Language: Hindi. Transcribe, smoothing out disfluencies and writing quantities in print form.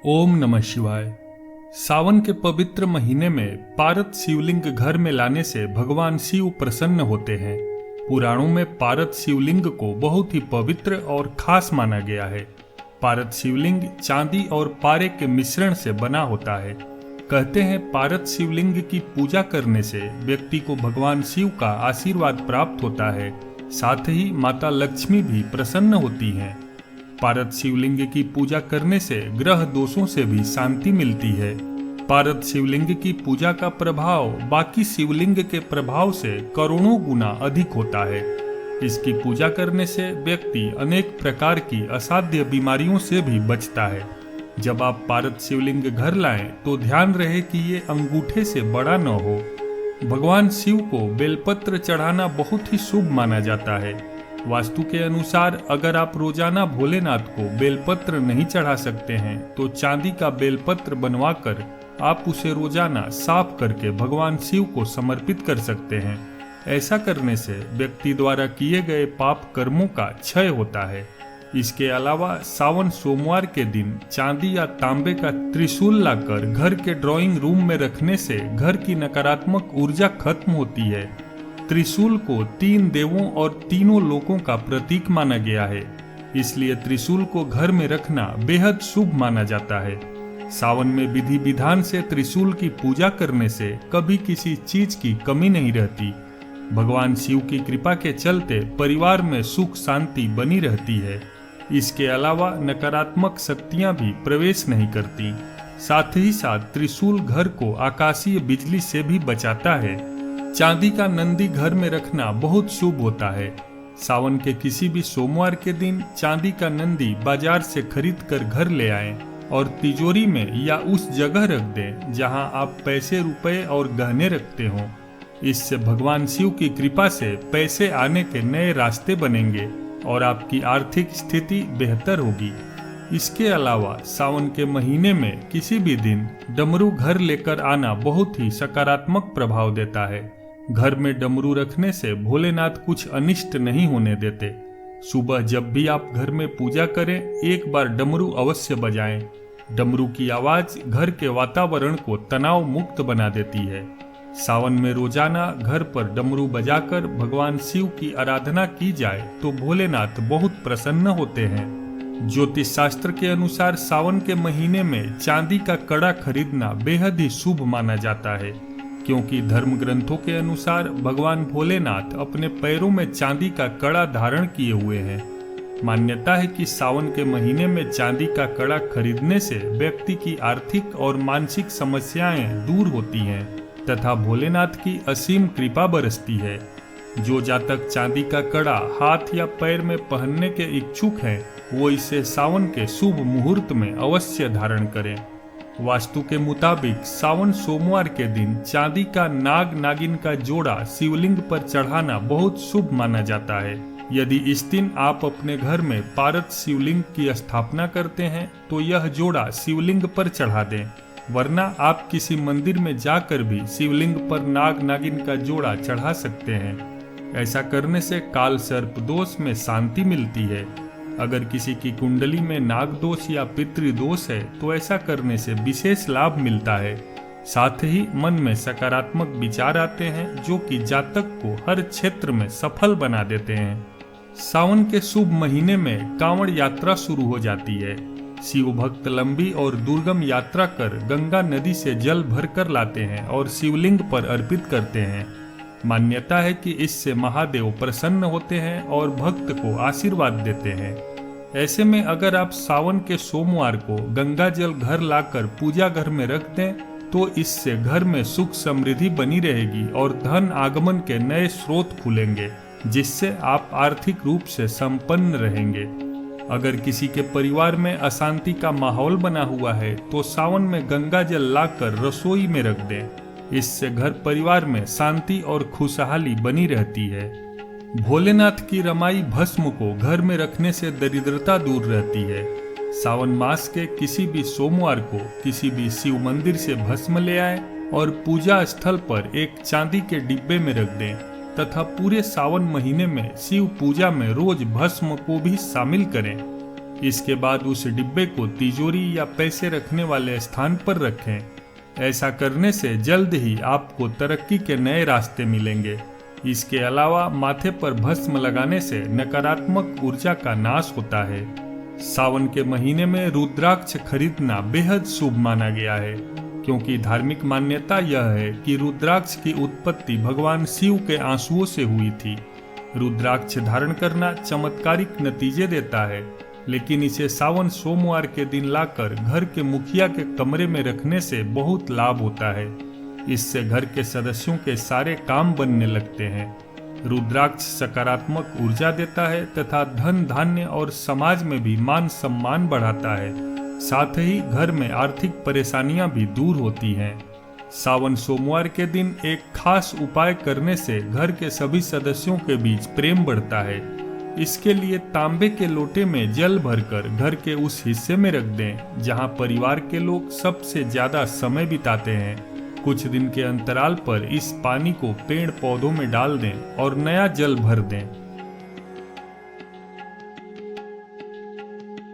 ओम नमः शिवाय। सावन के पवित्र महीने में पारत शिवलिंग घर में लाने से भगवान शिव प्रसन्न होते हैं। पुराणों में पारत शिवलिंग को बहुत ही पवित्र और खास माना गया है। पारत शिवलिंग चांदी और पारे के मिश्रण से बना होता है। कहते हैं पारत शिवलिंग की पूजा करने से व्यक्ति को भगवान शिव का आशीर्वाद प्राप्त होता है, साथ ही माता लक्ष्मी भी प्रसन्न होती हैं। पारत शिवलिंग की पूजा करने से ग्रह दोषों से भी शांति मिलती है। पारत शिवलिंग की पूजा का प्रभाव बाकी शिवलिंग के प्रभाव से करोड़ों गुना अधिक होता है। इसकी पूजा करने से व्यक्ति अनेक प्रकार की असाध्य बीमारियों से भी बचता है। जब आप पारत शिवलिंग घर लाएं तो ध्यान रहे कि ये अंगूठे से बड़ा न हो। भगवान शिव को बेलपत्र चढ़ाना बहुत ही शुभ माना जाता है। वास्तु के अनुसार अगर आप रोजाना भोलेनाथ को बेलपत्र नहीं चढ़ा सकते हैं तो चांदी का बेलपत्र बनवाकर आप उसे रोजाना साफ करके भगवान शिव को समर्पित कर सकते हैं। ऐसा करने से व्यक्ति द्वारा किए गए पाप कर्मों का क्षय होता है। इसके अलावा सावन सोमवार के दिन चांदी या तांबे का त्रिशूल लाकर घर के ड्राइंग रूम में रखने से घर की नकारात्मक ऊर्जा खत्म होती है। त्रिशूल को 3 देवों और तीनों लोकों का प्रतीक माना गया है, इसलिए त्रिशूल को घर में रखना बेहद शुभ माना जाता है। सावन में विधि विधान से त्रिशूल की पूजा करने से कभी किसी चीज की कमी नहीं रहती। भगवान शिव की कृपा के चलते परिवार में सुख शांति बनी रहती है। इसके अलावा नकारात्मक शक्तियां भी प्रवेश नहीं करती। साथ ही साथ त्रिशूल घर को आकाशीय बिजली से भी बचाता है। चांदी का नंदी घर में रखना बहुत शुभ होता है। सावन के किसी भी सोमवार के दिन चांदी का नंदी बाजार से खरीद कर घर ले आएं और तिजोरी में या उस जगह रख दें जहां आप पैसे, रुपए और गहने रखते हों। इससे भगवान शिव की कृपा से पैसे आने के नए रास्ते बनेंगे और आपकी आर्थिक स्थिति बेहतर होगी। इसके अलावा सावन के महीने में किसी भी दिन डमरू घर लेकर आना बहुत ही सकारात्मक प्रभाव देता है। घर में डमरू रखने से भोलेनाथ कुछ अनिष्ट नहीं होने देते। सुबह जब भी आप घर में पूजा करें एक बार डमरू अवश्य बजाएं। डमरू की आवाज घर के वातावरण को तनाव मुक्त बना देती है। सावन में रोजाना घर पर डमरू बजाकर भगवान शिव की आराधना की जाए तो भोलेनाथ बहुत प्रसन्न होते हैं। ज्योतिष शास्त्र के अनुसार सावन के महीने में चांदी का कड़ा खरीदना बेहद ही शुभ माना जाता है, क्योंकि धर्म ग्रंथों के अनुसार भगवान भोलेनाथ अपने पैरों में चांदी का कड़ा धारण किए हुए हैं। मान्यता है कि सावन के महीने में चांदी का कड़ा खरीदने से व्यक्ति की आर्थिक और मानसिक समस्याएं दूर होती हैं तथा भोलेनाथ की असीम कृपा बरसती है। जो जातक चांदी का कड़ा हाथ या पैर में पहनने के इच्छुक हैं वो इसे सावन के शुभ मुहूर्त में अवश्य धारण करें। वास्तु के मुताबिक सावन सोमवार के दिन चांदी का नाग नागिन का जोड़ा शिवलिंग पर चढ़ाना बहुत शुभ माना जाता है। यदि इस दिन आप अपने घर में पारत शिवलिंग की स्थापना करते हैं तो यह जोड़ा शिवलिंग पर चढ़ा दें, वरना आप किसी मंदिर में जाकर भी शिवलिंग पर नाग नागिन का जोड़ा चढ़ा सकते हैं। ऐसा करने से काल सर्प दोष में शांति मिलती है। अगर किसी की कुंडली में नाग दोष या पितृदोष है तो ऐसा करने से विशेष लाभ मिलता है। साथ ही मन में सकारात्मक विचार आते हैं जो कि जातक को हर क्षेत्र में सफल बना देते हैं। सावन के शुभ महीने में कांवड़ यात्रा शुरू हो जाती है। शिव भक्त लंबी और दुर्गम यात्रा कर गंगा नदी से जल भर कर लाते हैं और शिवलिंग पर अर्पित करते हैं। मान्यता है कि इससे महादेव प्रसन्न होते हैं और भक्त को आशीर्वाद देते हैं। ऐसे में अगर आप सावन के सोमवार को गंगा जल घर लाकर पूजा घर में रख दें तो इससे घर में सुख समृद्धि बनी रहेगी और धन आगमन के नए स्रोत खुलेंगे, जिससे आप आर्थिक रूप से संपन्न रहेंगे। अगर किसी के परिवार में अशांति का माहौल बना हुआ है तो सावन में गंगा जल लाकर रसोई में रख दें। इससे घर परिवार में शांति और खुशहाली बनी रहती है। भोलेनाथ की रमाई भस्म को घर में रखने से दरिद्रता दूर रहती है। सावन मास के किसी भी सोमवार को किसी भी शिव मंदिर से भस्म ले आएं और पूजा स्थल पर एक चांदी के डिब्बे में रख दें तथा पूरे सावन महीने में शिव पूजा में रोज भस्म को भी शामिल करें। इसके बाद उस डिब्बे को तिजोरी या पैसे रखने वाले स्थान पर रखें। ऐसा करने से जल्द ही आपको तरक्की के नए रास्ते मिलेंगे। इसके अलावा माथे पर भस्म लगाने से नकारात्मक ऊर्जा का नाश होता है। सावन के महीने में रुद्राक्ष खरीदना बेहद शुभ माना गया है, क्योंकि धार्मिक मान्यता यह है कि रुद्राक्ष की उत्पत्ति भगवान शिव के आंसुओं से हुई थी। रुद्राक्ष धारण करना चमत्कारिक नतीजे देता है, लेकिन इसे सावन सोमवार के दिन लाकर घर के मुखिया के कमरे में रखने से बहुत लाभ होता है। इससे घर के सदस्यों के सारे काम बनने लगते हैं। रुद्राक्ष सकारात्मक ऊर्जा देता है तथा धन धान्य और समाज में भी मान सम्मान बढ़ाता है। साथ ही घर में आर्थिक परेशानियां भी दूर होती हैं। सावन सोमवार के दिन एक खास उपाय करने से घर के सभी सदस्यों के बीच प्रेम बढ़ता है। इसके लिए तांबे के लोटे में जल भरकर घर के उस हिस्से में रख दें जहां परिवार के लोग सबसे ज्यादा समय बिताते हैं। कुछ दिन के अंतराल पर इस पानी को पेड़ पौधों में डाल दें और नया जल भर दें।